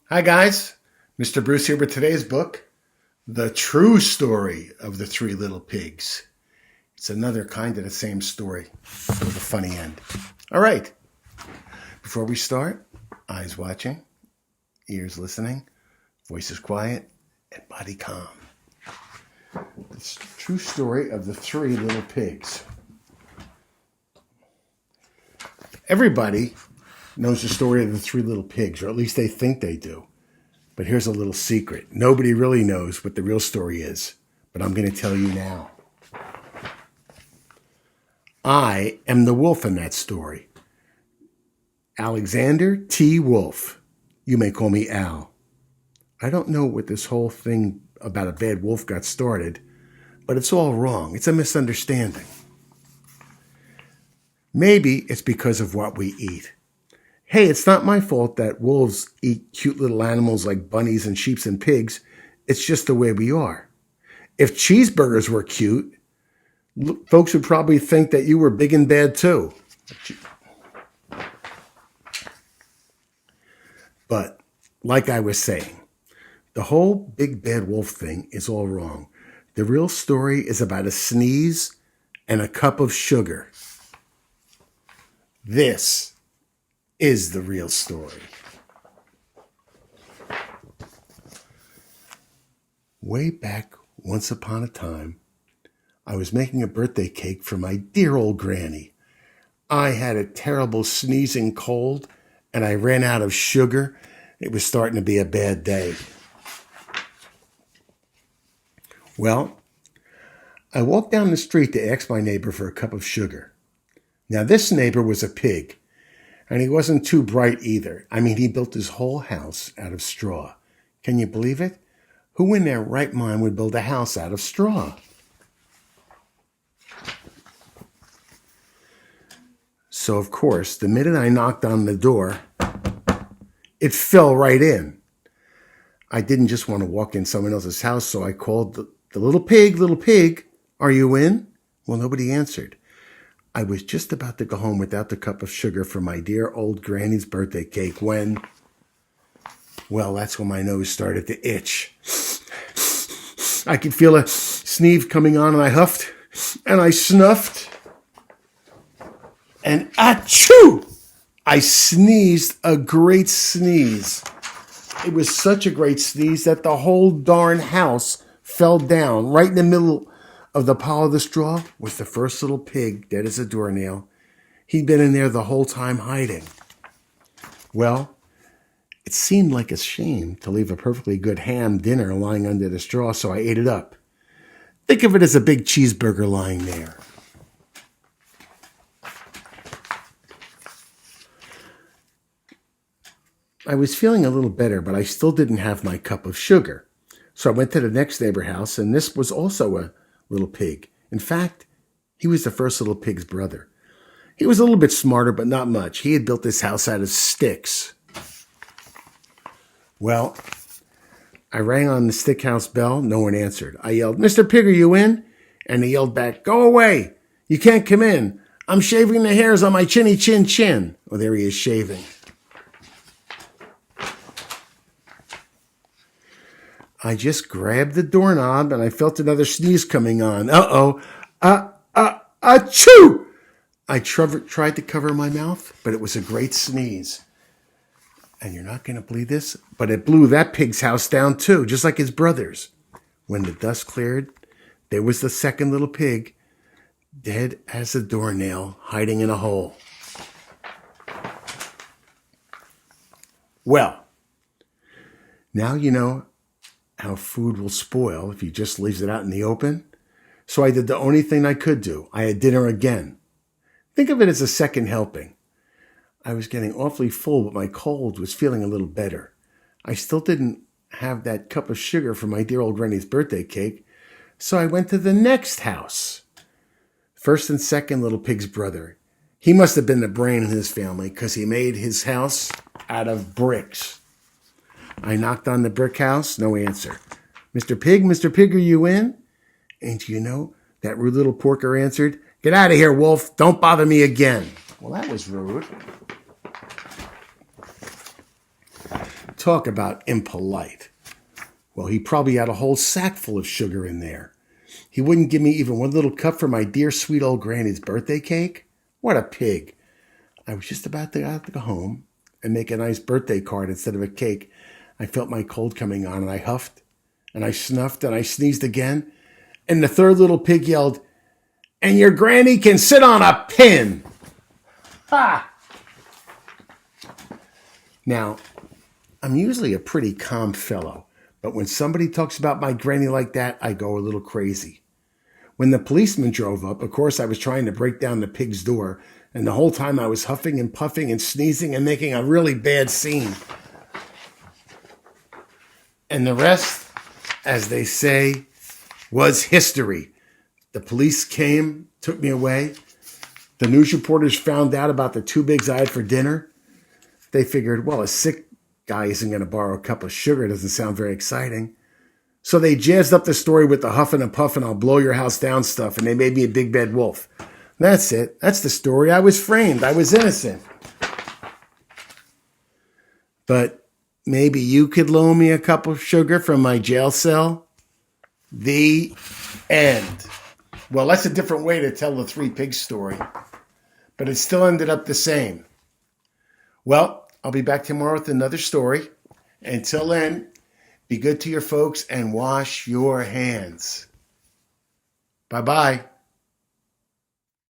Hi, guys. Mr. Bruce here with today's book, The True Story of the Three Little Pigs. It's another kind of the same story with a funny end. All right. Before we start, eyes watching, ears listening, voices quiet, and body calm. The true story of the Three Little Pigs. Everybody knows the story of the Three Little Pigs, or at least they think they do. But here's a little secret. Nobody really knows what the real story is, but I'm going to tell you now. I am the wolf in that story. Alexander T. Wolf. You may call me Al. I don't know what this whole thing about a bad wolf got started, but it's all wrong. It's a misunderstanding. Maybe it's because of what we eat. Hey, it's not my fault that wolves eat cute little animals like bunnies and sheep and pigs. It's just the way we are. If cheeseburgers were cute, folks would probably think that you were big and bad too. But like I was saying, the whole big bad wolf thing is all wrong. The real story is about a sneeze and a cup of sugar. This is the real story. Way back once upon a time, I was making a birthday cake for my dear old granny. I had a terrible sneezing cold and I ran out of sugar. It was starting to be a bad day. Well, I walked down the street to ask my neighbor for a cup of sugar. Now, this neighbor was a pig. And he wasn't too bright either. I mean, he built his whole house out of straw. Can you believe it? Who in their right mind would build a house out of straw? So, of course, the minute I knocked on the door, it fell right in. I didn't just want to walk in someone else's house, so I called the little pig, are you in? Well, nobody answered. I was just about to go home without the cup of sugar for my dear old granny's birthday cake when, well, that's when my nose started to itch. I could feel a sneeze coming on and I huffed and I snuffed and achoo! I sneezed a great sneeze. It was such a great sneeze that the whole darn house fell down right in the middle of the pile of the straw was the first little pig, dead as a doornail. He'd been in there the whole time hiding. Well, it seemed like a shame to leave a perfectly good ham dinner lying under the straw, so I ate it up. Think of it as a big cheeseburger lying there. I was feeling a little better, but I still didn't have my cup of sugar. So I went to the next neighbor's house, and this was also a little pig. In fact, he was the first little pig's brother. He was a little bit smarter, but not much. He had built this house out of sticks. Well, I rang on the stick house bell. No one answered. I yelled, "Mr. Pig, are you in?" And he yelled back, "Go away. You can't come in. I'm shaving the hairs on my chinny chin chin." Oh, there he is shaving. I just grabbed the doorknob and I felt another sneeze coming on. Uh-oh. Achoo! I tried to cover my mouth, but it was a great sneeze. And you're not going to believe this, but it blew that pig's house down too, just like his brother's. When the dust cleared, there was the second little pig, dead as a doornail, hiding in a hole. Well, now you know how food will spoil if you just leaves it out in the open. So I did the only thing I could do. I had dinner again. Think of it as a second helping. I was getting awfully full, but my cold was feeling a little better. I still didn't have that cup of sugar for my dear old granny's birthday cake, so I went to the next house. First and second little pig's brother. He must have been the brain in his family because he made his house out of bricks. I knocked on the brick house, no answer. Mr. Pig, are you in?" And you know, that rude little porker answered, "Get out of here, wolf. Don't bother me again." Well, that was rude. Talk about impolite. Well, he probably had a whole sack full of sugar in there. He wouldn't give me even one little cup for my dear sweet old granny's birthday cake? What a pig. I was just about to go home and make a nice birthday card instead of a cake. I felt my cold coming on, and I huffed, and I snuffed, and I sneezed again. And the third little pig yelled, "And your granny can sit on a pin!" Ha! Now, I'm usually a pretty calm fellow, but when somebody talks about my granny like that, I go a little crazy. When the policeman drove up, of course, I was trying to break down the pig's door, and the whole time I was huffing and puffing and sneezing and making a really bad scene. And the rest, as they say, was history. The police came, took me away. The news reporters found out about the 2 bigs I had for dinner. They figured, well, a sick guy isn't going to borrow a cup of sugar. It doesn't sound very exciting. So they jazzed up the story with the huffing and puffing, I'll blow your house down stuff, and they made me a big bad wolf. That's it. That's the story. I was framed. I was innocent. But maybe you could loan me a cup of sugar from my jail cell? The end. Well, that's a different way to tell the 3 pigs story. But it still ended up the same. Well, I'll be back tomorrow with another story. Until then, be good to your folks and wash your hands. Bye-bye.